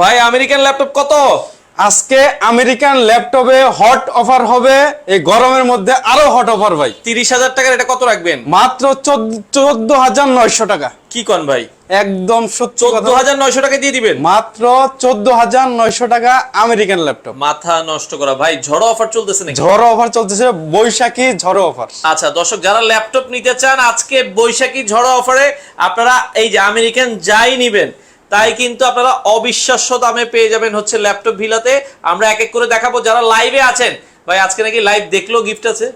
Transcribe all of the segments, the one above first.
ভাই American laptop কত? আজকে আমেরিকান ল্যাপটপে হট অফার হবে, এই গরমের মধ্যে আরো হট অফার ভাই। 30,000 টাকার এটা কত রাখবেন? মাত্র 14,900 টাকা। কি কোন ভাই? একদম সত্যি কথা। 14,900 টাকা দিয়ে দিবেন? মাত্র 14,900 টাকা আমেরিকান ল্যাপটপ। মাথা নষ্ট করা ভাই, ঝড়ো অফার চলতেছে নাকি? ঝড়ো অফার চলতেছে, বৈশাখী ঝড়ো অফার। আচ্ছা দর্শক, যারা ল্যাপটপ নিতে চান আজকে বৈশাখী ঝড়ো অফারে আপনারা এই যে আমেরিকান যাই নিবেন তাই কিন্তু আপনারা অবিশ্বাস্য দামে পেয়ে যাবেন হচ্ছে ল্যাপটপ ভিলাতে। আমরা এক এক করে দেখাবো। যারা লাইভে আছেন ভাই, আজকে নাকি লাইভ দেখলেও গিফট আছে।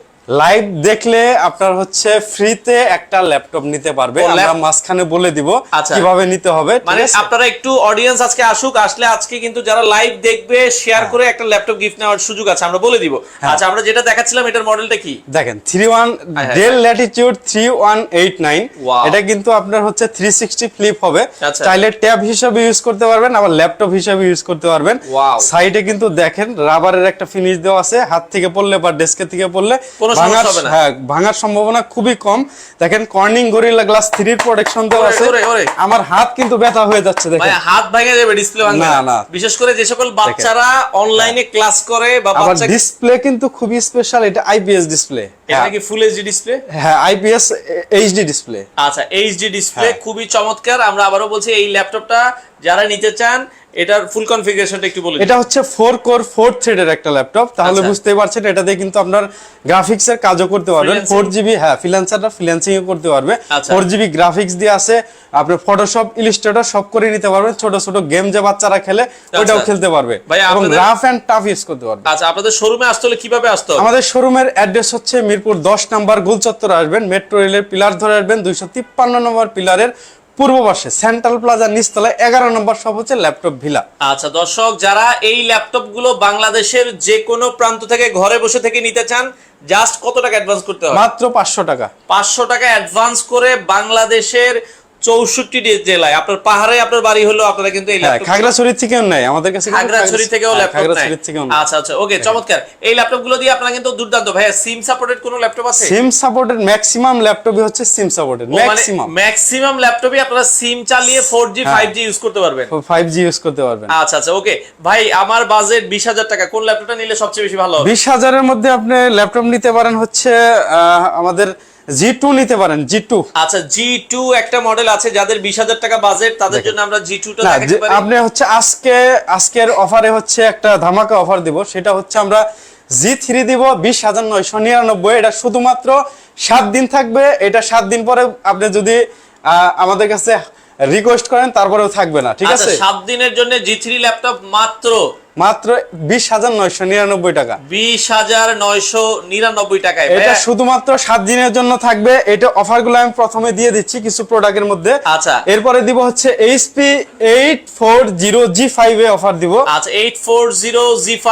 লাইভ দেখলে আপনার হচ্ছে ফ্রিতে একটা ল্যাপটপ নিতে পারবে। আমরা মাঝখানে বলে দিব কিভাবে নিতে হবে। মানে আপনারা একটু অডিয়েন্স আজকে আসুক, আসলে আজকে কিন্তু যারা লাইভ দেখবে শেয়ার করে একটা ল্যাপটপ গিফট নেওয়ার সুযোগ আছে, আমরা বলে দিব। আচ্ছা, আমরা যেটা দেখাচ্ছিলাম এটার মডেলটা কি দেখেন, ডেল ল্যাটিটিউড 3189। এটা কিন্তু আপনার হচ্ছে 360 ফ্লিপ হবে। চাইলে ট্যাব হিসেবে ইউজ করতে পারবেন, আবার ল্যাপটপ হিসেবে ইউজ করতে পারবেন। সাইডে কিন্তু দেখেন রাবারের একটা ফিনিশ দেওয়া আছে। হাত থেকে পড়লে বা ডেস্কে থেকে পড়লে ভাঙার সম্ভাবনা খুবই কম। দেখেন কর্নিং গরিলা গ্লাস 3 এর প্রোটেকশন দেওয়া আছে। আমার হাত কিন্তু ব্যথা হয়ে যাচ্ছে, দেখেন হাত ভেঙে যাবে, ডিসপ্লে ভাঙবে না। বিশেষ করে যে সকল বাচ্চারা অনলাইনে ক্লাস করে বা বাচ্চা, ডিসপ্লে কিন্তু খুবই স্পেশাল। এটা আইপিএস ডিসপ্লে। এটা কি ফুল এইচডি ডিসপ্লে? হ্যাঁ, আইপিএস এইচডি ডিসপ্লে। আচ্ছা, এইচডি ডিসপ্লে খুবই চমৎকার। আমরা আবারো বলছি, এই ল্যাপটপটা যারা নিতে চান এটার ফুল কনফিগারেশনটা একটু বলুন। এটা হচ্ছে 4 কোর 4 থ্রেডের একটা ল্যাপটপ। তাহলে বুঝতেই পারছেন এটা দিয়ে কিন্তু আপনার গ্রাফিক্স এর কাজও করতে পারবেন। 4GB ফ্রিল্যান্সিং ও করতে পারবে। 4GB গ্রাফিক্স দিয়ে আছে। আপনি ফটোশপ, ইলাস্ট্রেটর সব করে নিতে পারবেন। ছোট ছোট গেম যে বাচ্চারা খেলে ওটাও খেলতে পারবে এবং রাফ এন্ড টাফ ইউজ করতে পারবে। আচ্ছা, আপনাদের শোরুমে আসতে হলে কিভাবে আসতে হবে? আমাদের শোরুমের অ্যাড্রেস হচ্ছে মিরপুর 10 নম্বর গোল চত্বরে আসবেন। মেট্রো রেলের পিলার ধরে আসবেন। 253 নম্বর পিলারের পূর্ব পাশে সেন্ট্রাল প্লাজার নিচতলায় 11 নম্বর শপ হচ্ছে ল্যাপটপ ভিলা। আচ্ছা দর্শক, যারা এই ল্যাপটপ গুলো বাংলাদেশের যে কোনো প্রান্ত থেকে ঘরে বসে থেকে নিতে চান, জাস্ট কত টাকা অ্যাডভান্স করতে হবে? মাত্র 500 টাকা। 500 টাকা অ্যাডভান্স করে বাংলাদেশের 64 জেলায়, আপনার পাহাড়ে আপনার বাড়ি হলো, আপনারা কিন্তু এই ল্যাপটপ খাগড়াছড়ি থেকেও নেয় আমাদের কাছে। খাগড়াছড়ি থেকেও ল্যাপটপ নেয়। আচ্ছা আচ্ছা, ওকে, চমৎকার। এই ল্যাপটপ গুলো দিয়ে আপনারা কিন্তু দুর্দান্ত। ভাইয়া সিম সাপোর্টেড কোন ল্যাপটপ আছে? সিম সাপোর্টেড ম্যাক্সিমাম ল্যাপটপই হচ্ছে সিম সাপোর্টেড। ম্যাক্সিমাম ল্যাপটপই আপনারা সিম চালিয়ে 4G 5G ইউজ করতে পারবেন। 5G ইউজ করতে পারবেন। আচ্ছা আচ্ছা, ওকে ভাই, আমার বাজেট 20,000 টাকা। কোন ল্যাপটপটা নিলে সবচেয়ে বেশি ভালো হবে? 20,000 এর মধ্যে আপনি ল্যাপটপ নিতে পারেন হচ্ছে আমাদের G2 নিতে পারেন। G2। আচ্ছা, G2 একটা মডেল আছে যাদের 20,000 টাকা বাজেট, তাদের জন্য আমরা G2 টা দেখাতে পারি। আপনি হচ্ছে আজকের অফারে হচ্ছে একটা ধামাকা অফার দিব। সেটা হচ্ছে আমরা G3 দিব 20,999। এটা শুধুমাত্র 7 দিন থাকবে। এটা 7 দিন পরে আপনি যদি আমাদের কাছে রিকোয়েস্ট করেন তারপরেও থাকবে না, ঠিক আছে? 7 দিনের জন্য G3 ল্যাপটপ মাত্র 20,999 টাকা। 20,999 টাকায়। এটা শুধুমাত্র 7 দিনের জন্য থাকবে। এটা অফারগুলো আমি প্রথমে দিয়ে দিচ্ছি কিছু প্রোডাক্টের মধ্যে। আচ্ছা, এরপরে দিব হচ্ছে HP 840G5 এ অফার দিব। আচ্ছা, 840G5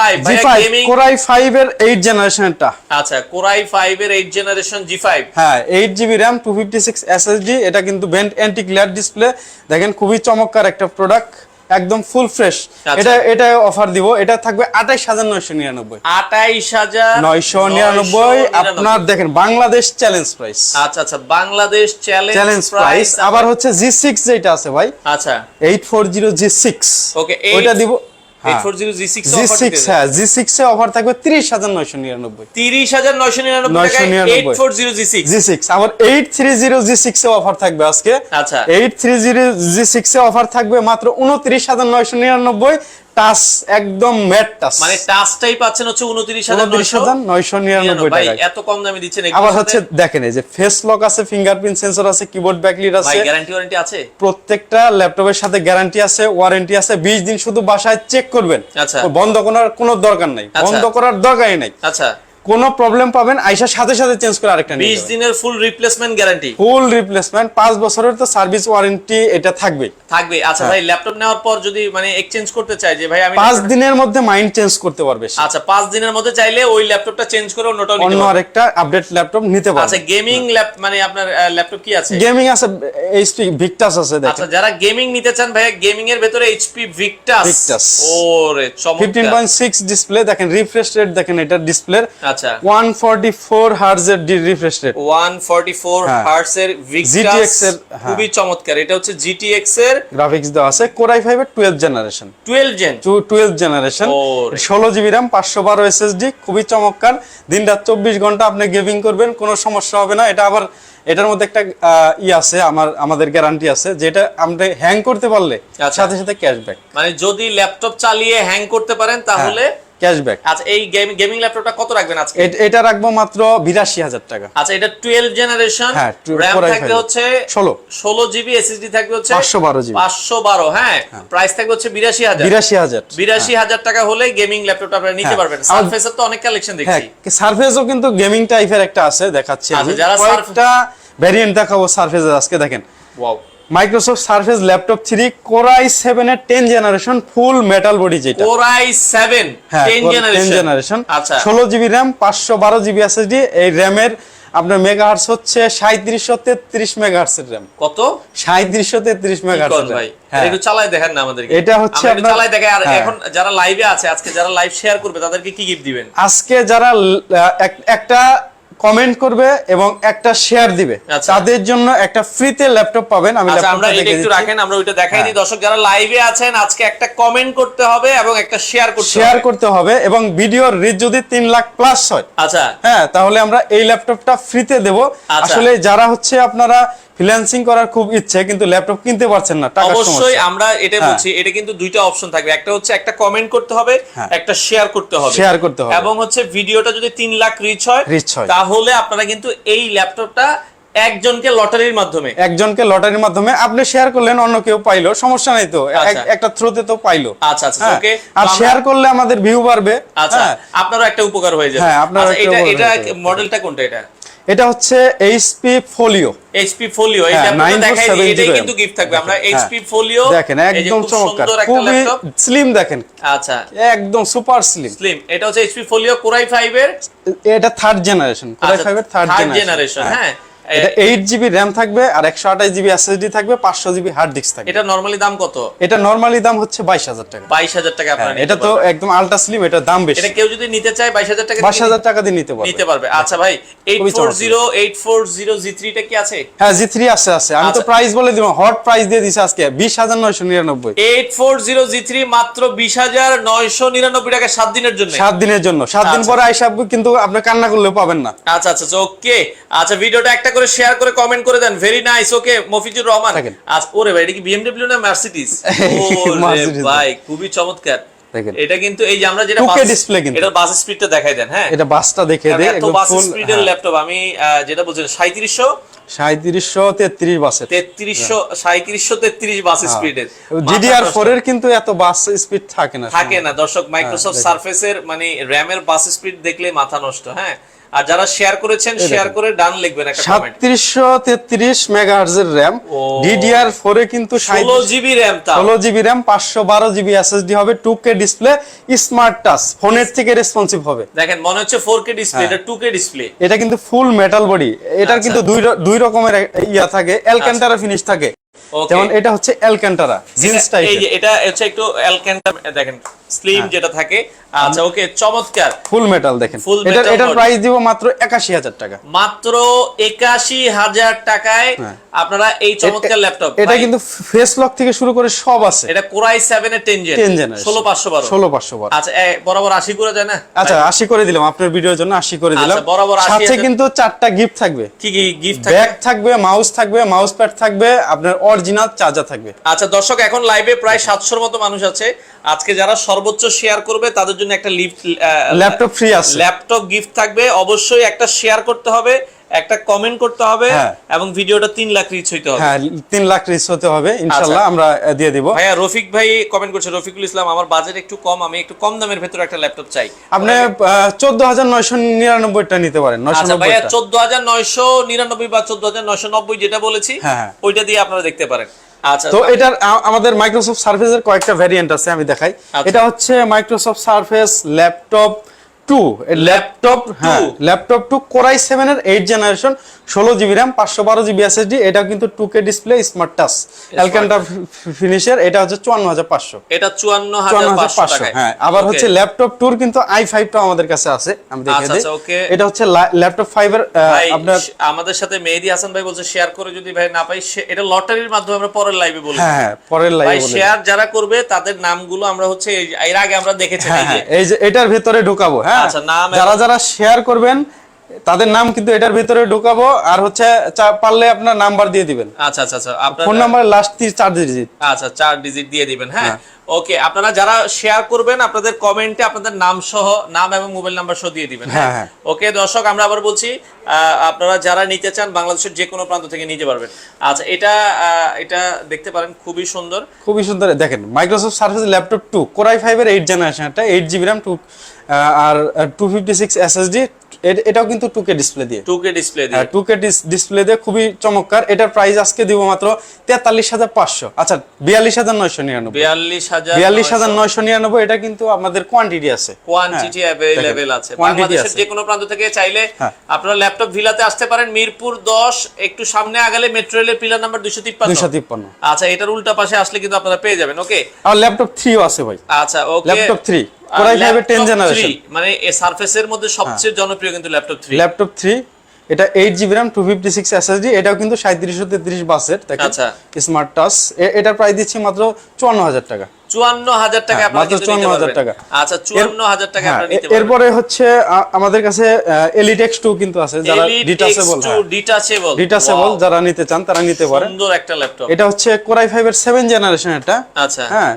গেমিং Core i5 এর 8 জেনারেশনটা। আচ্ছা, Core i5 এর 8 জেনারেশন G5। হ্যাঁ, 8GB RAM 256 SSD। এটা কিন্তু বেন্ট অ্যান্টি গ্লেয়ার ডিসপ্লে। দেখেন খুবই চমৎকার একটা প্রোডাক্ট, একদম ফুল ফ্রেশ। এটা অফার দিব। এটা থাকবে 28,999। 28,999 আপনার দেখেন বাংলাদেশ চ্যালেঞ্জ প্রাইস। আচ্ছা আচ্ছা, বাংলাদেশ চ্যালেঞ্জ প্রাইস। আবার হচ্ছে G6 যেটা আছে ভাই। আচ্ছা, 840G6। ওকে, ওটা দিব 840G6 হ্যাঁ, G6 এ অফার থাকবে 30,999। 30,999 টাকায় 840G6। আবার 830G6 এ অফার থাকবে আজকে। আচ্ছা, 830G6 এ অফার থাকবে মাত্র 29,999। টাচ একদম ম্যাট টাচ, মানে টাচটাই পাচ্ছেন হচ্ছে 29,999 টাকায়। এত কম দামে দিচ্ছেন। আবার হচ্ছে দেখেন এই যে ফেস লক আছে, ফিঙ্গারপ্রিন্ট সেন্সর আছে, কিবোর্ড ব্যাকলিট আছে। ভাই গ্যারান্টি ওয়ারেন্টি আছে? প্রত্যেকটা ল্যাপটপের সাথে গ্যারান্টি আছে, ওয়ারেন্টি আছে। 20 দিন শুধু বাসায় চেক করবেন। আচ্ছা, বন্ধ করার কোনো দরকার নাই। বন্ধ করার দরকারই নাই। আচ্ছা, কোনো প্রবলেম পাবেন আইসার সাথে সাথে চেঞ্জ করে আরেকটা নিয়ে 20 দিনের ফুল রিপ্লেসমেন্ট গ্যারান্টি। ফুল রিপ্লেসমেন্ট 5 বছরের তো সার্ভিস ওয়ারেন্টি এটা থাকবে। আচ্ছা ভাই, ল্যাপটপ নেওয়ার পর যদি মানে এক্সচেঞ্জ করতে চাই যে ভাই আমি 5 দিনের মধ্যে মাইন্ড চেঞ্জ করতে পারবে। আচ্ছা, 5 দিনের মধ্যে চাইলে ওই ল্যাপটপটা চেঞ্জ করে অন্যটা নিতে পারবে। অন্য আরেকটা আপডেট ল্যাপটপ নিতে পারবে। আচ্ছা, গেমিং মানে আপনার ল্যাপটপ কি আছে? গেমিং আছে, HP Victus আছে দেখেন। আচ্ছা, যারা গেমিং নিতে চান ভাই, গেমিং এর ভিতরে HP Victus। ওরে চমৎকার। 15.6 ডিসপ্লে দেখেন, রিফ্রেশ রেট দেখেন এটা ডিসপ্লের। আচ্ছা 144 হার্জ এর রিফ্রেশ রেট, 144 হার্টজ এর GTX এর খুবই চমৎকার। এটা হচ্ছে GTX এর গ্রাফিক্স দেওয়া আছে, Core i5 এর 12 generation, 12 generation, 16 GB RAM, 512 SSD, খুবই চমৎকার। দিন রাত 24 ঘন্টা আপনি গেমিং করবেন, কোনো সমস্যা হবে না। এটা আবার এটার মধ্যে একটা আছে, আমাদের গ্যারান্টি আছে, যেটা আমরা হ্যাং করতে পারলে সাথে সাথে ক্যাশব্যাক, মানে যদি ল্যাপটপ চালিয়ে হ্যাং করতে পারেন তাহলে ক্যাশব্যাক। আচ্ছা এই গেমিং ল্যাপটপটা কত রাখবেন আজকে? এটা রাখবো মাত্র 82,000 টাকা। আচ্ছা এটা 12 জেনারেশন, RAM থাকবে হচ্ছে 16 জিবি, SSD থাকবে হচ্ছে 512 জিবি, 512। হ্যাঁ, প্রাইস থাকবে হচ্ছে 82,000 টাকা হলে গেমিং ল্যাপটপটা আপনারা নিতে পারবেন। সারফেসের তো অনেক কালেকশন দেখছি। হ্যাঁ, সারফেসও কিন্তু গেমিং টাইপের একটা আছে, দেখাচ্ছি আমি। যারা কয়েকটা ভেরিয়েন্ট দেখাবো সারফেসের আজকে। দেখেন, wow, Microsoft surface laptop 3 Core i7 এর 10 জেনারেশন ফুল মেটাল বডি, যেটা Core i7 10 জেনারেশন, আচ্ছা 16 জিবি RAM, 512 জিবি SSD। এই RAM এর আপনার মেগাহার্টজ হচ্ছে 3733 মেগাহার্টজ এর RAM। কত? 3733 মেগাহার্টজ। ভাই একটু চালায় দেখেন না আমাদেরকে। এটা হচ্ছে আমরা চালায় দেখে। আর এখন যারা লাইভে আছে, আজকে যারা লাইভ শেয়ার করবে তাদেরকে কি গিফট দিবেন? আজকে যারা একটা কমেন্ট করবে এবং একটা শেয়ার দিবে, তাদের জন্য একটা ফ্রিতে ল্যাপটপ পাবেন। আমি আমরা এটা একটু রাখেন, আমরা ওইটা দেখাই দিই। দর্শক যারা লাইভে আছেন, আজকে একটা কমেন্ট করতে হবে এবং একটা শেয়ার করতে হবে এবং ভিডিওর রিচ যদি 3 লাখ প্লাস হয়, আচ্ছা হ্যাঁ, তাহলে আমরা এই ল্যাপটপটা ফ্রিতে দেব। আসলে যারা হচ্ছে আপনারা ফ্রিল্যান্সিং করার খুব ইচ্ছে কিন্তু ল্যাপটপ কিনতে পারছেন না, টাকার সমস্যা, অবশ্যই আমরা এটা বলছি, এটা কিন্তু দুইটা অপশন থাকবে। একটা হচ্ছে একটা কমেন্ট করতে হবে, একটা শেয়ার করতে হবে, এবং হচ্ছে ভিডিওটা যদি 3 লাখ রিচ হয় তাহলে আপনারা কিন্তু এই ল্যাপটপটা একজনকে লটারির মাধ্যমে আপনি শেয়ার করলেন, অন্য কেউ পাইলো, সমস্যা নাই তো, একটা থ্রুতে তো পাইলো। আচ্ছা আচ্ছা, ওকে। আর শেয়ার করলে আমাদের ভিউ বাড়বে, আচ্ছা আপনারও একটা উপকার হয়ে যাবে। এটা মডেলটা কোনটা? এটা হচ্ছে HP Folio। এই ল্যাপটপটা দেখাই দিই, এটা কিন্তু গিফট থাকবে। আমরা HP Folio দেখেন, একদম চমৎকার, খুবই স্লিম, দেখেন, আচ্ছা একদম সুপার স্লিম। এটা হচ্ছে HP Folio Core i5 এর, এটা 3rd জেনারেশন, Core i5 এর 3rd জেনারেশন। হ্যাঁ, এটা 8 জিবি RAM থাকবে আর 128 জিবি SSD থাকবে, 500 জিবি হার্ড ডিস্ক থাকবে। এটা নরমালি দাম কত? এটা নরমালি দাম হচ্ছে 22,000 টাকা। 22,000 টাকা আপনারা এটা তো একদম আলট্রা স্লিম, এটা দাম বেশি। এটা কেউ যদি নিতে চায় 22,000 টাকা দিয়ে নিতে পারবে। আচ্ছা ভাই, 840 G3 টা কি আছে? হ্যাঁ, G3 আছে। আমি তো প্রাইস বলে দিব, হট প্রাইস দিয়ে দিছি আজকে 20,999। 840 G3 মাত্র 20,999 টাকা 7 দিনের জন্য। 7 দিনের জন্য, 7 দিন পরে আইসা কিন্তু আপনি কান্না করলেও পাবেন না। আচ্ছা ওকে। আচ্ছা ভিডিওটা একটা করে শেয়ার করে কমেন্ট করে দেন। ভেরি নাইস, ওকে। মফিজুর রহমান। আচ্ছা, ওরে ভাই, এটা কি BMW না মার্সিডিজ? ওরে ভাই, খুবই চমৎকার। এটা কিন্তু এই যে আমরা যেটা ডিসপ্লে, কিন্তু এটা বাস স্পিডটা দেখাই দেন। হ্যাঁ, এটা বাসটা দেখে দেই, একদম বাস স্পিডের ল্যাপটপ। আমি যেটা বলছিলাম 3733 বাসের, 3733 বাস স্পিডের। GDR4 এর কিন্তু এত বাস স্পিড থাকে না দর্শক। মাইক্রোসফট সারফেসের মানে RAM এর বাস স্পিড দেখলে মাথা নষ্ট। হ্যাঁ, আর যারা শেয়ার করেছেন, শেয়ার করে ডান লিখবেন একটা কমেন্ট। 3733 মেগাহার্টজ এর RAM, DDR4 এ কিন্তু 16 GB RAM, 16 GB RAM, 512 GB SSD হবে, 2K ডিসপ্লে, স্মার্ট টাচ, ফোনের থেকে রেসপন্সিভ হবে। দেখেন, মনে হচ্ছে 4K ডিসপ্লে, এটা 2K ডিসপ্লে। এটা কিন্তু ফুল মেটাল বডি। এটার কিন্তু দুই রকমের ইয়া থাকে, অ্যালকান্টারা ফিনিশ থাকে। যেমন এটা হচ্ছে অ্যালকান্টারা জিন্স টাইপ, এই যে এটা হচ্ছে একটু অ্যালকান্টারা, দেখেন স্লিম যেটা থাকে। আচ্ছা ওকে, চমৎকার, ফুল মেটাল। দেখেন, এটার প্রাইস দিব মাত্র 81,000 টাকা। মাত্র 81,000 টাকায় আপনারা এই চমৎকার ল্যাপটপ। এটা কিন্তু ফেস লক থেকে শুরু করে সব আছে। এটা Core i7 এর 10 জেন, 16512। আচ্ছা, বরাবর 80 করে যায় না? আচ্ছা, 80 করে দিলাম আপনার ভিডিওর জন্য, 80 করে দিলাম। বরাবর 80। সাথে কিন্তু 4টা গিফট থাকবে। কি গিফট থাকবে? ব্যাগ থাকবে, মাউস থাকবে, মাউস প্যাড থাকবে, আপনার অরিজিনাল চার্জার থাকবে। আচ্ছা দর্শক, এখন লাইভে প্রায় 700 মতো মানুষ আছে। আজকে যারা সর্বোচ্চ শেয়ার করবে তাদের জন্য একটা ল্যাপটপ ফ্রি আছে, ল্যাপটপ গিফট থাকবে। অবশ্যই একটা শেয়ার করতে হবে, একটা কমেন্ট করতে হবে, এবং ভিডিওটা 3 লাখ রিচ হতে হবে। হ্যাঁ, 3 লাখ রিচ হতে হবে, ইনশাআল্লাহ আমরা দিয়ে দেব। ভাইয়া রফিক ভাই কমেন্ট করছে, রফিকুল ইসলাম, আমার বাজেট একটু কম, আমি একটু কম দামের ভিতরে একটা ল্যাপটপ চাই। আপনি 14,999 টা নিতে পারেন। আচ্ছা ভাইয়া, 14,999 বা 14,990 যেটা বলেছি ওইটা দিয়ে আপনারা দেখতে পারেন। আচ্ছা, তো এটার আমাদের মাইক্রোসফট সারফেসের কয়েকটা ভেরিয়েন্ট আছে, আমি দেখাই। এটা হচ্ছে Microsoft surface laptop 2, laptop 2 Core i7 এর 8 generation, 16GB RAM 512GB SSD, এটা কিন্তু 2K ডিসপ্লে, স্মার্ট টাচ, অ্যালকান্টারা ফিনিশের। এটা হচ্ছে 54500। এটা 54500 টাকা। হ্যাঁ, আবার হচ্ছে ল্যাপটপ টুর কিন্তু i5 টা আমাদের কাছে আছে, আমি দেখিয়ে দেই। এটা হচ্ছে ল্যাপটপ 5 এর আপনার আমাদের সাথে মেহেদী হাসান ভাই বলছে শেয়ার করে যদি ভাই না পাই, এটা লটারির মাধ্যমে আমরা পরের লাইভে বলবো। হ্যাঁ, পরের লাইভে ভাই শেয়ার যারা করবে তাদের নামগুলো আমরা হচ্ছে এর আগে আমরা দেখেছি এই যে এটার ভিতরে ঢোকাবো। হ্যাঁ, আচ্ছা, নাম যারা শেয়ার করবেন তাদের নাম কিন্তু এটার ভিতরে ঢোকাবো, আর হচ্ছে পারলে আপনার নাম্বার দিয়ে দিবেন। আচ্ছা আচ্ছা আচ্ছা, আপনার ফোন নাম্বারের লাস্ট 4 ডিজিট। আচ্ছা, 4 ডিজিট দিয়ে দিবেন। হ্যাঁ, ওকে। আপনারা যারা শেয়ার করবেন আপনাদের কমেন্টে আপনাদের নাম সহ, নাম এবং মোবাইল নাম্বার সহ দিয়ে দিবেন। হ্যাঁ, ওকে দর্শক, আমরা আবার বলছি আপনারা যারা নিতে চান বাংলাদেশের যে কোনো প্রান্ত থেকে নিতে পারবেন। আচ্ছা, এটা দেখতে পারেন, খুবই সুন্দর, খুবই সুন্দর। দেখেন Microsoft surface laptop 2 Core i5 এর 8 জেনারেশন, এটা 8GB RAM আর 256 SSD। এটাও কিন্তু 2K ডিসপ্লে দিয়ে, 2K ডিসপ্লে দিয়ে, 2K ডিসপ্লে দিয়ে, খুবই চমৎকার। এটার প্রাইস আজকে দিব মাত্র 43500। আচ্ছা, 42999। 42999। এটা কিন্তু আমাদের কোয়ান্টিটি আছে, কোয়ান্টিটি अवेलेबल আছে। বাংলাদেশের যে কোনো প্রান্ত থেকে চাইলে আপনারা ল্যাপটপ ভিলাতে আসতে পারেন। মিরপুর 10 একটু সামনে আগালে মেট্রো রেলের পিলার নাম্বার 253। আচ্ছা, এটার উল্টা পাশে আসলে কিন্তু আপনারা পেয়ে যাবেন। ওকে, আর ল্যাপটপ 3 আছে ভাই। আচ্ছা, ওকে, ল্যাপটপ 3 Core i5 এর 10 জেনারেশন, মানে এই সারফেসের মধ্যে সবচেয়ে জনপ্রিয় কিন্তু ল্যাপটপ 3। এটা 8GB RAM 256 SSD। এটাও কিন্তু 3733 বাসেট। দেখেন, স্মার্ট টাচ। এটার প্রাইস দিচ্ছি মাত্র 54000 টাকা। 54000 টাকা আপনারা নিতে পারবেন। 54000 টাকা। আচ্ছা, 54000 টাকা আপনারা নিতে পারবেন। এরপরে হচ্ছে আমাদের কাছে Elitex 2 কিন্তু আছে, যারা ডিটাচেবল যারা নিতে চান তারা নিতে পারেন। সুন্দর একটা ল্যাপটপ। এটা হচ্ছে Core i5 এর 7 জেনারেশন এটা। আচ্ছা, হ্যাঁ,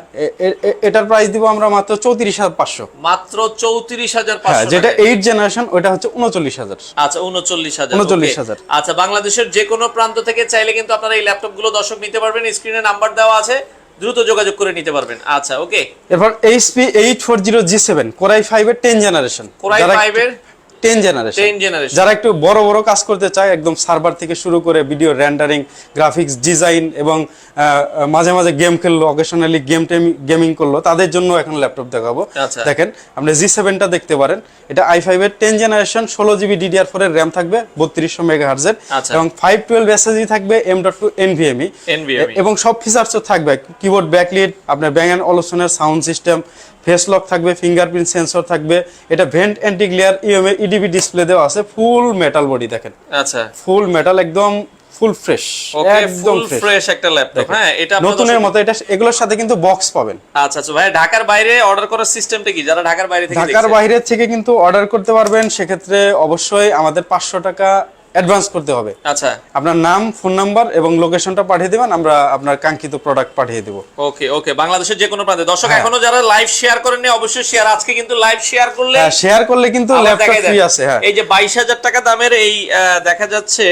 এটার প্রাইস দিব আমরা মাত্র 34500। মাত্র 34500। যেটা 8 জেনারেশন, ওটা হচ্ছে 39000। আচ্ছা, 39000। আচ্ছা, বাংলাদেশের যে কোনো প্রান্ত থেকে চাইলে কিন্তু আপনারা এই ল্যাপটপগুলো দর্শক নিতে পারবেন। স্ক্রিনে নাম্বার দেওয়া আছে, দ্রুত যোগাযোগ করে নিতে পারবেন। আচ্ছা, ওকে। এরপর HP 840G7 Core i5 এর 10 জেনারেশন। Core i5 এর 10 জেনারেশন। যারা একটু বড় বড় কাজ করতে চায়, একদম সার্ভার থেকে শুরু করে ভিডিও রেন্ডারিং, গ্রাফিক্স ডিজাইন এবং মাঝে মাঝে গেম খেললো, অকেশনালি গেমিং করলো, তাদের জন্য এখন ল্যাপটপ দেখাবো। দেখেন, আপনি G7টা দেখতে পারেন। এটা i5 এর 10 জেনারেশন, 16GB DDR4 এর RAM থাকবে, 3200 MHz এর, এবং 512 SSD থাকবে, M.2 NVMe, এবং সব ফিচারসও থাকবে। কিবোর্ড ব্যাকলিট, আপনার Bang & Olufsen এর সাউন্ড সিস্টেম, ফেস লক থাকবে, ফিঙ্গারপ্রিন্ট সেন্সর থাকবে। এটা vent anti glare EDB display দেওয়া আছে, ফুল মেটাল বডি। দেখেন, আচ্ছা, ফুল মেটাল, একদম ফুল ফ্রেশ, একদম ফ্রেশ একটা ল্যাপটপ। হ্যাঁ, এটা নতুনের মতো। এটা এগুলোর সাথে কিন্তু বক্স পাবেন। আচ্ছা আচ্ছা, ভাই ঢাকার বাইরে অর্ডার করার সিস্টেমটা কি? যারা ঢাকার বাইরে থেকে ঢাকার বাইরে থেকে কিন্তু অর্ডার করতে পারবেন, সেক্ষেত্রে অবশ্যই আমাদের 500 টাকা অ্যাডভান্স করতে হবে। আচ্ছা, আপনার নাম, ফোন নাম্বার এবং লোকেশনটা পাঠিয়ে দিবেন, আমরা আপনার কাঙ্ক্ষিত প্রোডাক্ট পাঠিয়ে দেব। ওকে ওকে, বাংলাদেশের যে কোনো প্রান্তে। দর্শক, এখনো যারা লাইভ শেয়ার করেননি অবশ্যই শেয়ার। আজকে কিন্তু লাইভ শেয়ার করলে কিন্তু ল্যাপটপ ফ্রি আছে। হ্যাঁ, এই যে 22000 টাকা দামের এই দেখা যাচ্ছে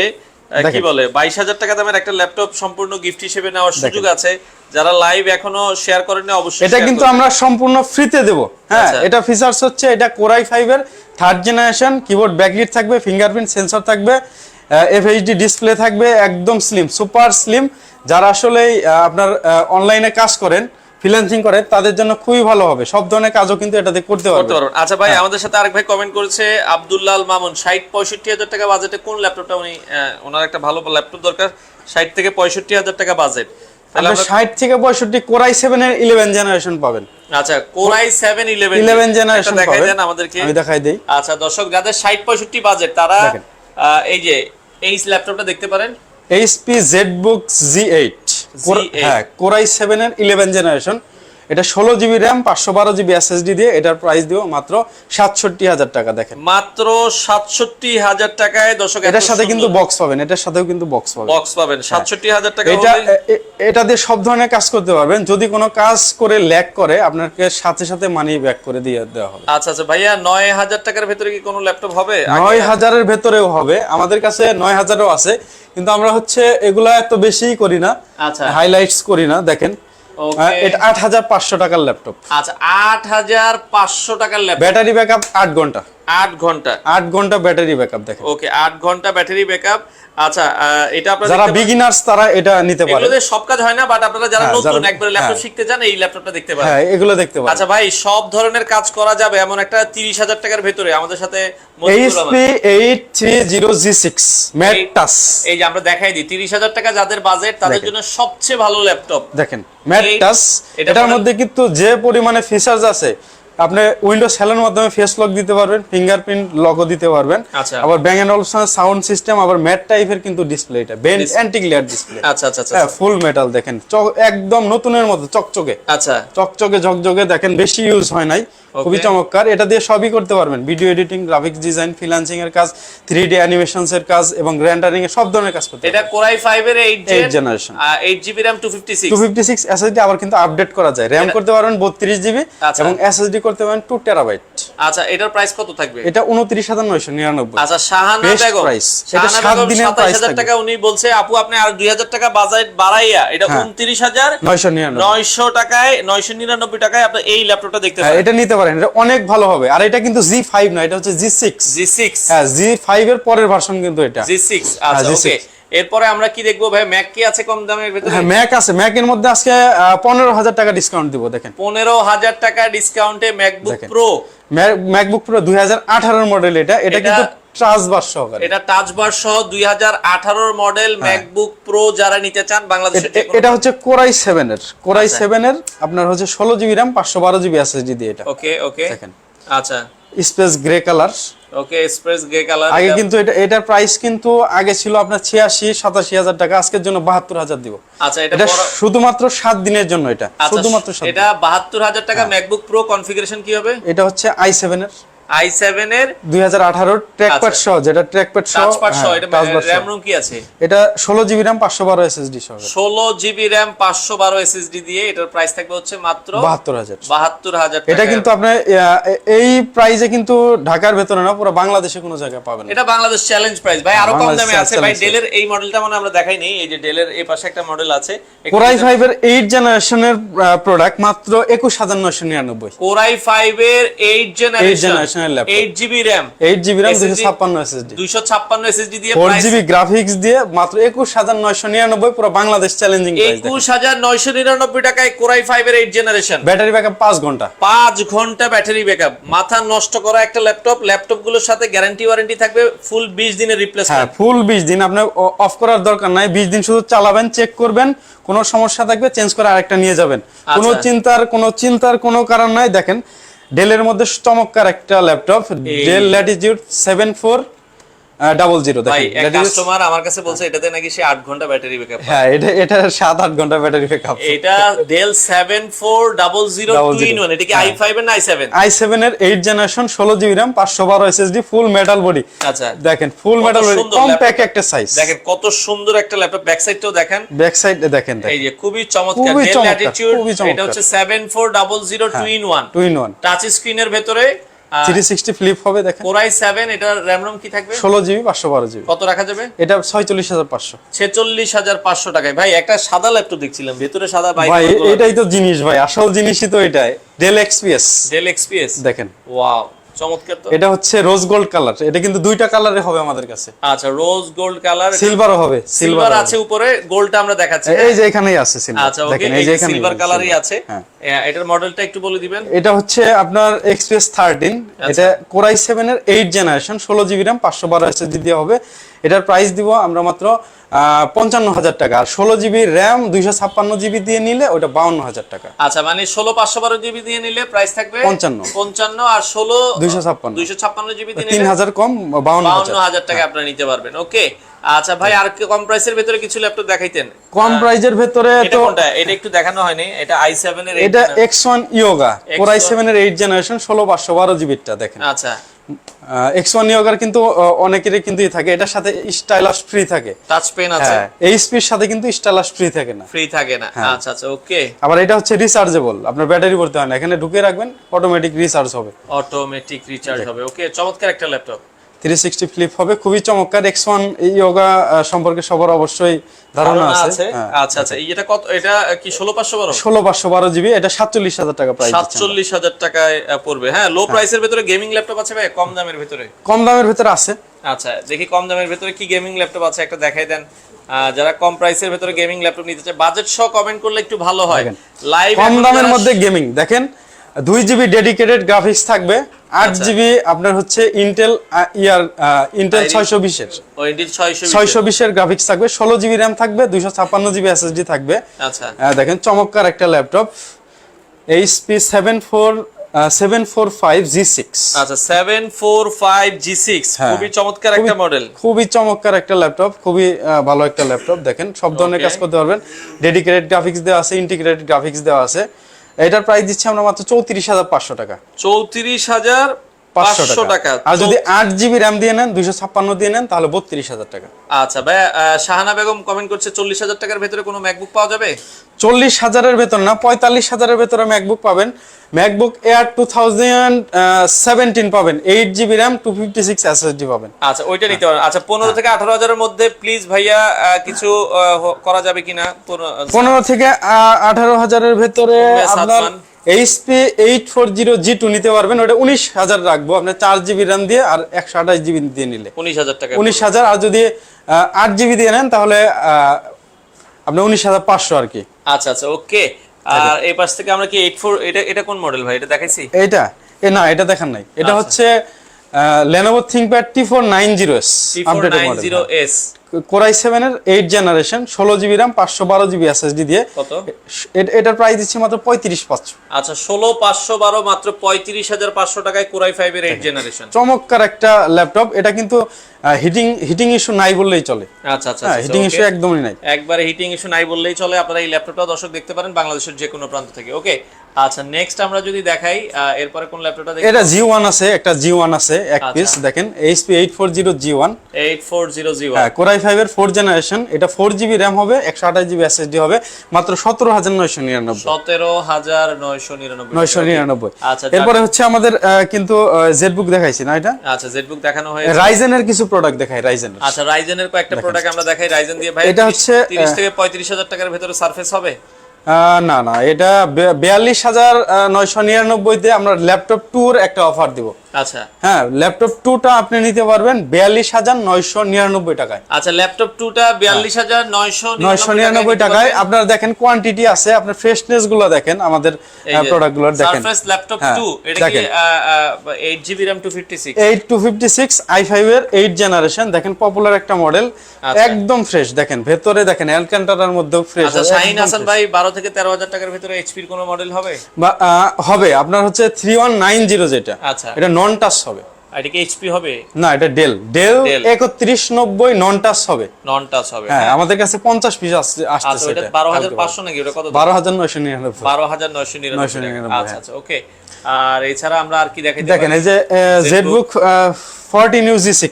কি বলে 22000 টাকা দামের একটা ল্যাপটপ সম্পূর্ণ গিফট হিসেবে নেওয়ার সুযোগ আছে। যারা লাইভ এখনো শেয়ার করেননি অবশ্যই এটা কিন্তু আমরা সম্পূর্ণ ফ্রিতে দেব। হ্যাঁ, এটা ফিচারস হচ্ছে, এটা Core i5 এর 3rd জেনারেশন, কিবোর্ড ব্যাকলিট থাকবে, ফিঙ্গারপ্রিন্ট সেন্সর থাকবে, FHD ডিসপ্লে থাকবে, একদম স্লিম, সুপার স্লিম। যারা আসলে আপনার অনলাইনে কাজ করেন, ফ্রিল্যান্সিং করে, তাদের জন্য খুবই ভালো হবে। সব ধরনের কাজও কিন্তু এটাতে করতে পারবেন। আচ্ছা ভাই, আমাদের সাথে আরেক ভাই কমেন্ট করেছে, আব্দুল্লাহ মামুন, 60-65 টাকা বাজেটে কোন ল্যাপটপটা উনি, ওনার একটা ভালো ল্যাপটপ দরকার, 60 থেকে 65 টাকা বাজেট। তাহলে 60 থেকে 65 Core i7 এর 11 জেনারেশন পাবেন। আচ্ছা, Core i7 11 জেনারেশন দেখাই দেন আমাদেরকে, আমি দেখাই দেই। আচ্ছা দর্শক, যাদের 60-65 বাজেট তারা এই যে এই ল্যাপটপটা দেখতে পারেন, HP ZBook Z8। হ্যাঁ, Core i7 এর 11 জেনারেশন। এটা 16GB RAM 512GB SSD দিয়ে, এটার প্রাইস দিব মাত্র 67000 টাকা। দেখেন, মাত্র 67000 টাকায় দর্শক। এটার সাথে কিন্তু বক্স পাবেন, এটার সাথেও কিন্তু বক্স পাবেন। 67000 টাকা এটা দিয়ে সব ধরনের কাজ করতে পারবেন। যদি কোনো কাজ করে ল্যাগ করে, আপনাকে সাথে সাথে মানি ব্যাক করে দিয়ে দেওয়া হবে। আচ্ছা আচ্ছা ভাইয়া, 9000 টাকার ভিতরে কি কোনো ল্যাপটপ হবে? 9000 এর ভিতরেও হবে, আমাদের কাছে 9000ও আছে, কিন্তু আমরা হচ্ছে এগুলা এত বেশি করি না, আচ্ছা, হাইলাইটস করি না। দেখেন, এটা 8500 টাকার ল্যাপটপ। আচ্ছা, 8500 টাকার ল্যাপটপ, ব্যাটারি ব্যাকআপ 8 ঘন্টা। 8 ঘন্টা 8 ঘন্টা ব্যাটারি ব্যাকআপ দেখেন। ওকে 8 ঘন্টা ব্যাটারি ব্যাকআপ। আচ্ছা এটা আপনারা যারা বিগিনার্স তারা এটা নিতে পারে। এগুলোতে সব কাজ হয় না, বাট আপনারা যারা নতুন একবার ল্যাপটপ শিখতে চান এই ল্যাপটপটা দেখতে পারেন। হ্যাঁ এগুলো দেখতে পারেন। আচ্ছা ভাই সব ধরনের কাজ করা যাবে এমন একটা 30,000 টাকার ভিতরে আমাদের সাথে HP 830G6 ম্যাট টাচ। এই যে আমরা দেখাই দিই 30,000 টাকা যাদের বাজেট তাদের জন্য সবচেয়ে ভালো ল্যাপটপ দেখেন ম্যাট টাচ। এটার মধ্যে কিন্তু যে পরিমাণে ফিচারস আছে, আপনি উইন্ডোজ সেলের মাধ্যমে ফেস লক দিতে পারবেন, ফিঙ্গারপ্রিন্ট লকও দিতে পারবেন। আবার ব্যাং এন্ড অলসন সাউন্ড সিস্টেম, আবার ম্যাট টাইপের কিন্তু ডিসপ্লে, এটা বেন্ড অ্যান্টি গ্লেয়ার ডিসপ্লে। আচ্ছা আচ্ছা হ্যাঁ ফুল মেটাল দেখেন, একদম নতুনের মতো চকচকে। আচ্ছা চকচকে ঝকঝকে দেখেন, বেশি ইউজ হয় নাই, খুবই চমৎকার। এটা দিয়ে সবই করতে পারবেন, video editing, graphics design, freelancing এর কাজ, 3D অ্যানিমেশনস এর কাজ এবং রেন্ডারিং এর সব ধরনের কাজ করতে এটা Core i5 এর 8 জেনারেশন 8GB RAM 256 SSD। আবার কিন্তু আপডেট করা যায়, RAM করতে পারবেন 32GB এবং SSD করতে পারবেন 2 TB। আচ্ছা এটার প্রাইস কত থাকবে? এটা 29,999। আচ্ছা শাহানা বেগম প্রাইস, এটা 7 দিনের প্রাইস 27,000 টাকা উনি বলছে আপু আপনি আর 2,000 টাকা বাজেট বাড়াইয়া এটা 29,999 টাকায় 999 টাকায় আপনি এই ল্যাপটপটা দেখতে পারেন। এটা নিতে পারেন, এটা অনেক ভালো হবে। আর এটা কিন্তু G5 না, এটা হচ্ছে G6। হ্যাঁ G5 এর পরের ভার্সন কিন্তু এটা G6। আচ্ছা ওকে এরপরে আমরা কি দেখবো ভাই? ম্যাক কি আছে কম দামের ভিতরে? হ্যাঁ ম্যাক আছে, ম্যাকের মধ্যে আজকে 15,000 টাকা ডিসকাউন্ট দিব দেখেন। 15,000 টাকা ডিসকাউন্টে MacBook pro, MacBook pro 2018 model. এটা কিন্তু টাচ বার সহকারে, এটা টাচ বার সহ 2018 মডেল ম্যাকবুক প্রো যারা নিতে চান বাংলাদেশে। এটা হচ্ছে Core i7 এর, Core i7 এর আপনার হচ্ছে 16GB RAM 512GB SSD দিয়ে এটা। ওকে ওকে দেখেন আচ্ছা স্পেস গ্রে কালার। ওকে স্পেস গ্রে কালার। আগে কিন্তু এটার প্রাইস কিন্তু আগে ছিল আপনার 86-87,000 টাকা, আজকের জন্য 72,000 দিব। আচ্ছা এটা শুধুমাত্র 7 দিনের জন্য, এটা শুধুমাত্র 7 দিন। এটা 72,000 টাকা ম্যাকবুক প্রো। কনফিগারেশন কি হবে? এটা হচ্ছে i7 এর এর 2018 ট্র্যাকপ্যাড সহ, যেটা ট্র্যাকপ্যাড সহ, এটা RAM রুম কি আছে? এটা 16GB RAM 512 SSD সহ, 16GB RAM 512 SSD দিয়ে এটার প্রাইস থাকবে হচ্ছে মাত্র 72,000 টাকা। এটা কিন্তু আপনি এই প্রাইসে কিন্তু ঢাকার ভেতরে না, পুরো বাংলাদেশে কোনো জায়গায় পাবেন না। এটা বাংলাদেশ চ্যালেঞ্জ প্রাইস ভাই, আরো কম দামে আছে ভাই। ডেলের এই মডেলটা মানে আমরা দেখাই নেই, এই যে ডেলের এই পাশে একটা মডেল আছে Core i5 এর 8 জেনারেশনের প্রোডাক্ট মাত্র 21,999। Core i5 এর 8 জেনারেশন 8GB RAM 256 SSD দিয়ে 4GB গ্রাফিক্স দিয়ে মাত্র 21,999 পুরো বাংলাদেশ চ্যালেঞ্জিং প্রাইস। 21,999 টাকায় Core i5 এর 8 জেনারেশন। ব্যাটারি ব্যাকআপ 5 ঘন্টা। 5 ঘন্টা ব্যাটারি ব্যাকআপ। মাথা নষ্ট করা একটা ল্যাপটপগুলোর সাথে গ্যারান্টি ওয়ারেন্টি থাকবে ফুল 20 দিনের রিপ্লেসমেন্ট। হ্যাঁ ফুল 20 দিন, আপনি অফ করার দরকার নাই, 20 দিন শুধু চালাবেন, চেক করবেন, কোনো সমস্যা থাকবে চেঞ্জ করে আরেকটা নিয়ে যাবেন। কোনো চিন্তার কোনো কারণ নাই। দেখেন ডেলের মধ্যে চমৎকার একটা ল্যাপটপ, ডেল ল্যাটিটিউড 7400। ভাই এক কাস্টমার আমার কাছে বলছে এটাতে নাকি সে 8 ঘন্টা ব্যাটারি ব্যাকআপ। হ্যাঁ এটা 7-8 ঘন্টা ব্যাটারি ব্যাকআপ। এটা ডেল 7400 এটা কি i5 এর না i7? i7 এর 8 জেনারেশন 16GB RAM 512 SSD ফুল মেটাল বডি। আচ্ছা দেখেন ফুল মেটাল বডি, কম্প্যাক্ট একটা সাইজ। দেখেন কত সুন্দর একটা ল্যাপটপ। ব্যাক সাইডটাও দেখেন, ব্যাক সাইডে দেখেন এই যে খুবই চমৎকার ডেল ল্যাটিটিউড। এটা হচ্ছে 7400 2 in 1 টাচ স্ক্রিনের ভেতরে 360 ফ্লিপ হবে। দেখেন Core i7 এটার RAM ROM কি থাকবে? 16GB 512GB। কত রাখা যাবে? এটা 46,500। 46,500 টাকায়। ভাই একটা সাদা ল্যাপটপ দেখছিলাম, ভিতরে সাদা। ভাই এটাই তো জিনিস ভাই, আসল জিনিসই তো এটাই। ডেল XPS দেখেন, ওয়াও চমৎকার তো। এটা হচ্ছে রোজ গোল্ড কালার, এটা কিন্তু দুইটা কালারে হবে আমাদের কাছে। আচ্ছা রোজ গোল্ড কালার, সিলভারও হবে। সিলভার আছে উপরে, গোল্ডটা আমরা দেখাচ্ছি। এই যে এখানেই আছে সিলভার। আচ্ছা ওকে এই যে সিলভার কালারই আছে। এটার মডেলটা একটু বলে দিবেন। এটা হচ্ছে আপনার XPS 13। এটা Core i7 এর 8 জেনারেশন 16GB RAM 512 SSD দিয়ে হবে। এটার প্রাইস দিব আমরা মাত্র 55,000 টাকা। আর 16GB RAM 256GB দিয়ে নিলে ওটা 52,000 টাকা। আচ্ছা মানে 16/512GB দিয়ে নিলে প্রাইস থাকবে 55 আর 256GB দিয়ে নিলে 3000 কম 52,000 টাকা আপনারা নিতে পারবেন। ওকে আচ্ছা ভাই আর কি কম প্রাইসের ভিতরে কিছু ল্যাপটপ দেখাইতেন? কম প্রাইজের ভিতরে তো কোনটা? এটা একটু দেখানো হয়নি। এটা i7 এর এটা X1 Yoga Core i7 এর 8 জেনারেশন 16/512GB টা দেখেন। আচ্ছা X1 Yoga কিন্তু অনেকেরই কিন্তু থাকে, এটার সাথে স্টাইলাস ফ্রি থাকে, টাচ পেন আছে। HP এর সাথে কিন্তু স্টাইলাস ফ্রি থাকে না। আচ্ছা আচ্ছা ওকে। আবার এটা হচ্ছে রিচার্জেবল, আপনার ব্যাটারি ভরতে হয় না, এখানে ঢুকিয়ে রাখবেন অটোমেটিক রিচার্জ হবে। ওকে চমৎকার একটা ল্যাপটপ। 360 ফ্লিপ হবে, খুবই চমৎকার। X1 ইয়োগা সম্পর্কে সবার অবশ্যই ধারণা আছে। আচ্ছা আচ্ছা, এটা কত? এটা কি 16512? 16512 জিবি, এটা 47000 টাকা প্রাইস। 47000 টাকায় পড়বে। হ্যাঁ, লো প্রাইসের ভিতরে গেমিং ল্যাপটপ আছে ভাই? কম দামের ভিতরে? কম দামের ভিতরে আছে। আচ্ছা, দেখি কম দামের ভিতরে কি গেমিং ল্যাপটপ আছে, একটা দেখাই দেন। যারা কম প্রাইসের ভিতরে গেমিং ল্যাপটপ নিতে চায়, বাজেট সহ কমেন্ট করলে একটু ভালো হয়। লাইভ কম দামের মধ্যে গেমিং দেখেন, 2 জিবি ডেডিকেটেড গ্রাফিক্স থাকবে, 8 জিবি আপনার হচ্ছে ইন্টেল ইন্টেল 620 এর, ও ইন্টেল 620 এর গ্রাফিক্স থাকবে, 16 জিবি র‍্যাম থাকবে, 256 জিবি এসএসডি থাকবে। আচ্ছা, দেখেন চমৎকার একটা ল্যাপটপ, HP 745G6। আচ্ছা, 745G6, খুবই চমৎকার একটা মডেল, খুবই চমৎকার একটা ল্যাপটপ, খুবই ভালো একটা ল্যাপটপ। দেখেন সব ধরনের কাজ করতে পারবেন, ডেডিকেটেড গ্রাফিক্স দেওয়া আছে, ইন্টিগ্রেটেড গ্রাফিক্স দেওয়া আছে। এটার প্রাইস দিচ্ছি আমরা মাত্র 34500 টাকা। 34500 টাকা। আর যদি 8 জিবি র‍্যাম দিয়ে নেন, 256 দিয়ে নেন, তাহলে 32000 টাকা। আচ্ছা ভাই, শাহানা বেগম কমেন্ট করছে 40000 টাকার ভিতরে কোনো ম্যাকবুক পাওয়া যাবে? 40000 এর ভেতর না, 45000 এর ভেতরে ম্যাকবুক পাবেন। ম্যাকবুক এয়ার 2017 পাবেন, 8 জিবি র‍্যাম, 256 এসএসডি পাবেন। আচ্ছা, ওইটা নিতে পারেন। আচ্ছা, 15 থেকে 18000 এর মধ্যে প্লিজ ভাইয়া কিছু করা যাবে কিনা? 15 থেকে 18000 এর ভেতরে আপনার HP 840G2 নিতে পারবেন, ওটা 19000 রাখবো আপনার, 4 জিবি র‍্যাম দিয়ে আর 128 জিবি দিয়ে নিলে 19000 টাকা। 19000। আর যদি 8 জিবি দিয়ে নেন তাহলে আপনি 19500 আর কি। আচ্ছা আচ্ছা, ওকে। আর এই পাশ থেকে আমরা কি 84, এটা কোন মডেল ভাই? এটা দেখাইছি? না, এটা দেখান নাই। এটা হচ্ছে Lenovo ThinkPad T490S updated model, T490S Core i7 এর 8 generation, 16 GB RAM, 512 GB SSD দিয়ে। কত? এটার প্রাইস দিচ্ছি মাত্র 35500। আচ্ছা, 16512 মাত্র 35500 টাকায় Core i5 এর 8 জেনারেশন। চমৎকার একটা ল্যাপটপ। এটা কিন্তু হিটিং ইস্যু নাই বললেই চলে। আচ্ছা আচ্ছা, হিটিং ইস্যু একদমই নাই, একবারে হিটিং ইস্যু নাই বললেই চলে। আপনারা এই ল্যাপটপটা দর্শক দেখতে পারেন বাংলাদেশের যে কোনো প্রান্ত থেকে। ওকে, আচ্ছা, নেক্সট আমরা যদি দেখাই, এরপরে কোন ল্যাপটপটা দেখব? এটা G1 আছে, একটা G1 আছে এক পিস। দেখেন HP 840G1, 840G1, হ্যাঁ, Core i5 এর 4 জেনারেশন। এটা 4 জিবি র‍্যাম হবে, 128 জিবি এসএসডি হবে, মাত্র 17999। 17999। আচ্ছা, এরপরে হচ্ছে আমাদের কিন্তু জেটবুক দেখাইছি না এটা? আচ্ছা, জেটবুক দেখানো হয়েছে। রাইজেন এর কিছু প্রোডাক্ট দেখাই, রাইজেন। আচ্ছা, রাইজেন এর কয়েকটা প্রোডাক্ট আমরা দেখাই। রাইজেন দিয়ে ভাই এটা হচ্ছে 30 থেকে 35000 টাকার ভিতরে সারফেস হবে? না না, এটা 42999 দিয়ে আমরা ল্যাপটপ 2 এর একটা অফার দিব। আচ্ছা, হ্যাঁ, ল্যাপটপ 2টা আপনি নিতে পারবেন 42999 টাকায়। আচ্ছা, ল্যাপটপ 2টা 42999 টাকায়। আপনারা দেখেন কোয়ান্টিটি আছে, আপনার ফ্রেশনেস গুলো দেখেন, আমাদের প্রোডাক্ট গুলো দেখেন। সারফেস ল্যাপটপ 2, এটা কি 8 জিবি RAM 256 i5 এর 8 জেনারেশন। দেখেন পপুলার একটা মডেল, একদম ফ্রেশ। দেখেন ভেতরে দেখেন অ্যালকান্টারার মধ্যেও ফ্রেশ। আচ্ছা, শাহিন হাসান ভাই 12 থেকে 13000 টাকার ভিতরে HP এর কোন মডেল হবে? হবে আপনার হচ্ছে 3190 যেটা, আচ্ছা, এটা নন টাচ হবে। এটা কি HP হবে? না, এটা ডেল 3190 নন টাচ হবে। নন টাচ হবে, হ্যাঁ, আমাদের কাছে 50 পিস আসতেছে। আচ্ছা, এটা 12500 নাকি? ওটা কত? 12999। 12999। আচ্ছা আচ্ছা, ওকে। আর এছাড়া আমরা আর কি দেখাইতে পারি? দেখেন এই যে ZBook 14UG6,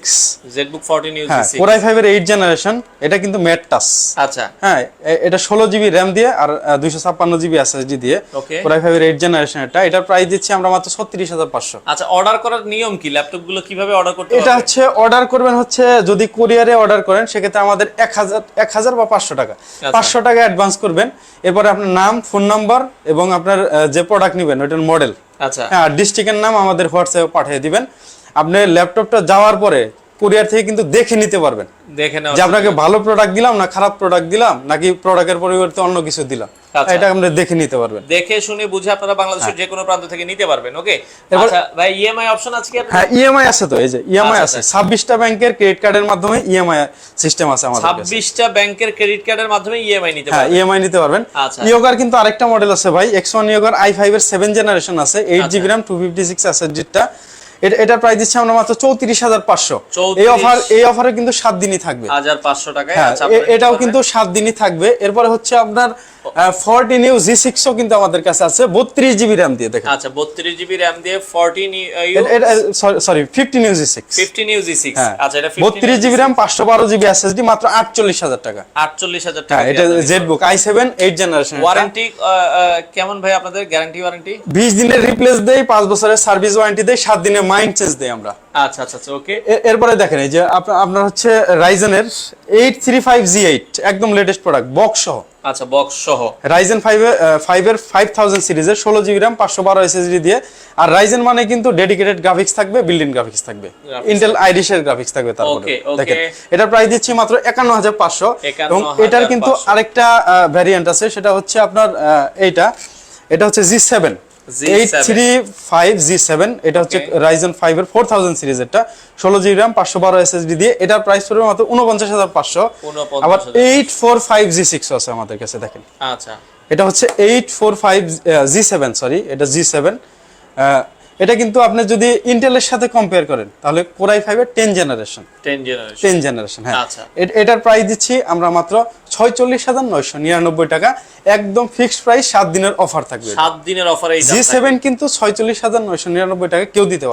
ZBook 14UG6, Core i5 এর 8 জেনারেশন। এটা কিন্তু ম্যাট টাচ। আচ্ছা, হ্যাঁ, এটা 16 জিবি র‍্যাম দিয়ে আর 256 জিবি এসএসডি দিয়ে, Core i5 এর 8 জেনারেশন। এটার প্রাইস দিচ্ছি আমরা মাত্র 36500। আচ্ছা, অর্ডার করার নিয়ম কি? ল্যাপটপ গুলো কিভাবে অর্ডার করতে হবে? এটা হচ্ছে অর্ডার করবেন হচ্ছে, যদি কুরিয়ারে অর্ডার করেন সেক্ষেত্রে আমাদের 1000 বা 500 টাকা, 500 টাকা অ্যাডভান্স করবেন। এরপরে আপনার নাম, ফোন নাম্বার এবং আপনার যে প্রোডাক্ট নেবেন ওটার মডেল, আচ্ছা, হ্যাঁ, ডিস্ট্রিক্টের নাম আমাদের হোয়াটসঅ্যাপে পাঠিয়ে দিবেন। আপনি ল্যাপটপটা যাওয়ার পরে কুরিয়ার থেকে কিন্তু দেখে নিতে পারবেন, দেখে নাও যে আপনাকে ভালো প্রোডাক্ট দিলাম না খারাপ প্রোডাক্ট দিলাম, নাকি প্রোডাক্টের পরিবর্তে অন্য কিছু দিলাম। এটা আপনি দেখে নিতে পারবেন, দেখে শুনে বুঝে আপনারা বাংলাদেশের যে কোনো প্রান্ত থেকে নিতে পারবেন। ওকে, আচ্ছা ভাই, ইএমআই অপশন আছে কি আপনাদের? হ্যাঁ, ইএমআই আছে তো, এই যে ইএমআই আছে। 26টা ব্যাংকের ক্রেডিট কার্ডের মাধ্যমে ইএমআই সিস্টেম আছে আমাদের কাছে। 26টা ব্যাংকের ক্রেডিট কার্ডের মাধ্যমে ইএমআই নিতে পারবেন। হ্যাঁ, ইএমআই নিতে পারবেন। আচ্ছা, ইয়োগার কিন্তু আরেকটা মডেল আছে ভাই, X1 ইয়োগার i5 এর 7 জেনারেশন আছে, 8 জিবি RAM 256 এসএসডি-টা। এটার প্রাইস দিচ্ছি আমরা মাত্র 34500। এই অফারে কিন্তু 7 দিনই থাকবে, 1500 টাকায়। আচ্ছা, এটাও কিন্তু 7 দিনই থাকবে। এরপরে হচ্ছে আপনার 14U-G6 ও কিন্তু আমাদের কাছে আছে, 32 জিবি RAM দিয়ে। দেখেন, আচ্ছা, 32 জিবি RAM দিয়ে 15U-G6। 15U-G6, আচ্ছা, এটা 32 জিবি RAM 512 জিবি এসএসডি, মাত্র 48000 টাকা। 48000 টাকা। হ্যাঁ, এটা ZBook i7 8 জেনারেশন। ওয়ারেন্টি কেমন ভাই আপনাদের? গ্যারান্টি ওয়ারেন্টি 20 দিনের রিপ্লেস দেই, 5 বছরের সার্ভিস ওয়ারেন্টি দেই, 7 দিনের মাইন্ড চেঞ্জ দেই আমরা। আচ্ছা আচ্ছা আচ্ছা ওকে। এরপরে দেখেন এই যে আপনার হচ্ছে রাইজেনের 835G8 একদম লেটেস্ট প্রোডাক্ট বক্স সহ। আচ্ছা বক্স সহ রাইজেন 5 এর 5000 সিরিজের 16GB RAM 512 SSD দিয়ে। আর রাইজেন মানে কিন্তু ডেডিকেটেড গ্রাফিক্স থাকবে, বিল্ট ইন গ্রাফিক্স থাকবে, ইন্টেল আইরিশ এর গ্রাফিক্স থাকবে। তারপরে দেখেন এটার প্রাইস দিচ্ছি মাত্র 51500। এবং এটার কিন্তু আরেকটা ভ্যারিয়েন্ট আছে, সেটা হচ্ছে আপনার এটা হচ্ছে G7 835G7। এটা হচ্ছে রাইজেন 5 এর 4000 সিরিজেরটা 16GB RAM 512 SSD দিয়ে। এটার প্রাইস পড়বে মাত্র 49500। আবার 845G6 আছে আমাদের কাছে দেখেন। আচ্ছা এটা হচ্ছে 845G7 সরি, এটা G7। এটা কিন্তু আপনি যদি ইন্টেলের সাথে কম্পেয়ার করেন তাহলে Core i5 এর 10 জেনারেশন। হ্যাঁ আচ্ছা এটার প্রাইস দিচ্ছি আমরা মাত্র 46999 টাকা, একদম ফিক্সড প্রাইস, 7 দিনের অফার থাকবে। 7 দিনের অফারে এই G7 কিন্তু 46999 টাকা কেউ দিতে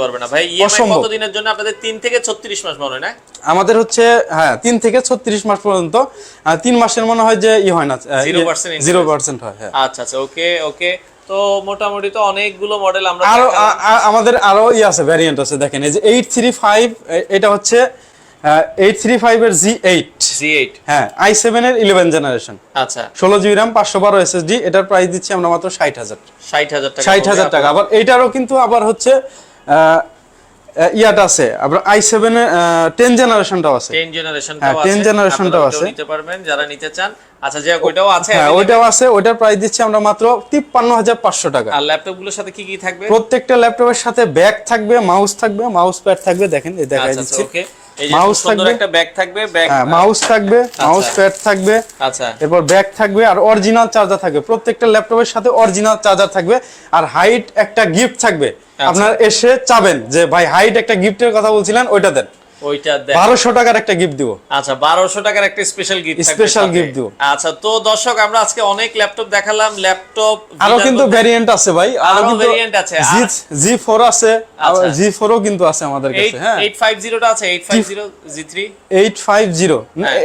পারবে না ভাই। ইএমআই কত দিনের জন্য আপনাদের? 3 থেকে 36 মাস মনে হয় না আমাদের হচ্ছে? হ্যাঁ 3 থেকে 36 মাস পর্যন্ত। 3 মাসের মনে হয় যে হয় না, 0% হয়। হ্যাঁ আচ্ছা আচ্ছা ওকে ওকে। তো মোটামুটি তো অনেকগুলো মডেল আমরা আমাদের আরো আছে, ভ্যারিয়েন্ট আছে দেখেন। এই যে 835, এটা হচ্ছে 835 এর G8। হ্যাঁ i7 এর 11 জেনারেশন। আচ্ছা 16GB RAM 512 SSD। এটার প্রাইস দিচ্ছি আমরা মাত্র 60000 টাকা। আবার এটারও কিন্তু আবার হচ্ছে ইয়াটা আছে, আবার i7 এর 10 জেনারেশনটাও আছে। 10 জেনারেশনটাও আছে, নিতে পারবেন যারা নিতে চান। আচ্ছা যে ওইটাও আছে? হ্যাঁ ওইটাও আছে। ওইটার প্রাইস দিচ্ছি আমরা মাত্র 53500 টাকা। আর ল্যাপটপগুলোর সাথে কি কি থাকবে? প্রত্যেকটা ল্যাপটপের সাথে ব্যাগ থাকবে, মাউস থাকবে, মাউস প্যাড থাকবে। দেখেন এই দেখাই দিচ্ছি। ওকে এই যে সুন্দর একটা ব্যাগ থাকবে, মাউস থাকবে, মাউস প্যাড থাকবে। আচ্ছা এরপর ব্যাগ থাকবে আর অরিজিনাল চার্জার থাকবে। প্রত্যেকটা ল্যাপটপের সাথে অরিজিনাল চার্জার থাকবে। আর হাইট একটা গিফট থাকবে। আপনারা এসে চাবেন যে ভাই হাইট একটা গিফটের কথা বলছিলেন, ওইটা দেন। ওইটা দেন 1200 টাকার একটা গিফট দিব। আচ্ছা 1200 টাকার একটা স্পেশাল গিফট থাকবে, স্পেশাল গিফট দিব। আচ্ছা তো দর্শক আমরা আজকে অনেক ল্যাপটপ দেখালাম। ল্যাপটপ আরো কিন্তু ভেরিয়েন্ট আছে ভাই, আরো কিন্তু ভেরিয়েন্ট আছে। G4 আছে, G4 ও কিন্তু আছে আমাদের কাছে। হ্যাঁ 850 টা আছে, 850 G3 850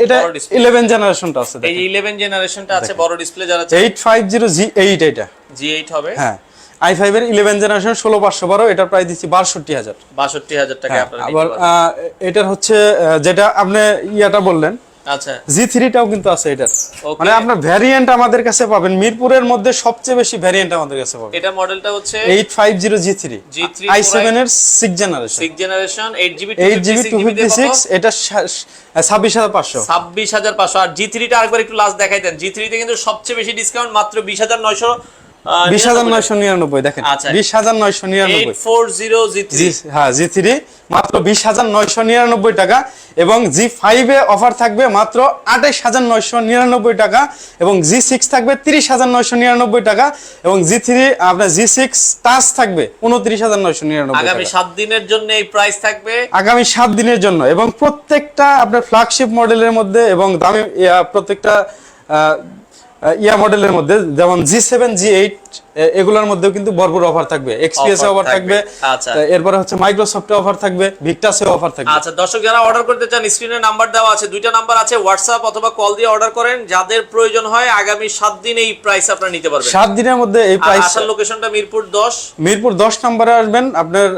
এটা 11 জেনারেশনটা আছে। এই 11 জেনারেশনটা আছে, বড় ডিসপ্লে যারা আছে। 850 G8 এটা G8 হবে। হ্যাঁ i5 এর 11 জেনারেশন 16512। এটার প্রাইস দিচ্ছি 62000 টাকা আপনারা নিতে পারবেন। আবার এটার হচ্ছে যেটা আপনি ইয়াটা বললেন, আচ্ছা G3 টাও কিন্তু আছে এটার। মানে আপনার ভ্যারিয়েন্ট আমাদের কাছে পাবেন, মিরপুরের মধ্যে সবচেয়ে বেশি ভ্যারিয়েন্ট আমাদের কাছে পাবেন। এটা মডেলটা হচ্ছে 850 G3 i7 এর 6 জেনারেশন 8GB 256। এটা 26500। আর G3 টা আরেকবার একটু লাস্ট দেখাই দেন। G3 তে কিন্তু সবচেয়ে বেশি ডিসকাউন্ট মাত্র 20999 দেখেন। 20999 840 G3 হ্যাঁ G3 মাত্র 20999 টাকা। এবং G5 এ অফার থাকবে মাত্র 28999 টাকা। এবং G6 থাকবে 30999 টাকা। এবং G3 আপনার G6 টাচ থাকবে 29999 টাকা। আগামী 7 দিনের জন্য এই প্রাইস থাকবে, আগামী 7 দিনের জন্য। এবং প্রত্যেকটা আপনার ফ্ল্যাগশিপ মডেলের মধ্যে এবং দামি প্রত্যেকটা মডেলের মধ্যে, যেমন G7 G8 এগুলোর মধ্যেও কিন্তু ভরপুর অফার থাকবে। XPS এ অফার থাকবে। আচ্ছা এরপর হচ্ছে মাইক্রোসফটে অফার থাকবে, ভিক্টাসে অফার থাকবে। আচ্ছা দর্শক যারা অর্ডার করতে চান স্ক্রিনে নাম্বার দেওয়া আছে, দুইটা নাম্বার আছে, হোয়াটসঅ্যাপ অথবা কল দিয়ে অর্ডার করেন। যাদের প্রয়োজন হয় আগামী 7 দিন এই প্রাইস আপনারা নিতে পারবেন। 7 দিনের মধ্যে এই প্রাইস। আসার লোকেশনটা মিরপুর 10 নম্বরে আসবেন। আপনার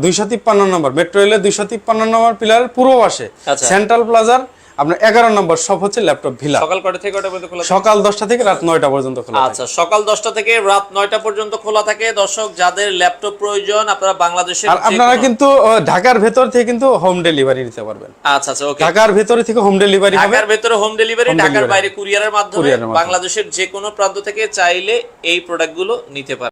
253 নম্বর মেট্রো রেলের 253 নম্বর পিলারের পূর্ব পাশে সেন্ট্রাল প্লাজার আপনার 11 নম্বর শপ হচ্ছে ল্যাপটপ ভিলা। সকাল কয়টা থেকে কয়টা পর্যন্ত খোলা? সকাল 10টা থেকে রাত 9টা পর্যন্ত খোলা থাকে। আচ্ছা সকাল 10টা থেকে রাত 9টা পর্যন্ত খোলা থাকে। দর্শক যাদের ল্যাপটপ প্রয়োজন আপনারা বাংলাদেশের আর আপনারা কিন্তু ঢাকার ভেতর থেকে কিন্তু হোম ডেলিভারি নিতে পারবেন। আচ্ছা আচ্ছা ওকে। ঢাকার ভেতর থেকে হোম ডেলিভারি হবে। ঢাকার ভেতরে হোম ডেলিভারি, ঢাকার বাইরে কুরিয়ারের মাধ্যমে বাংলাদেশের যে কোনো প্রান্ত থেকে চাইলে এই প্রোডাক্টগুলো নিতে পারবেন।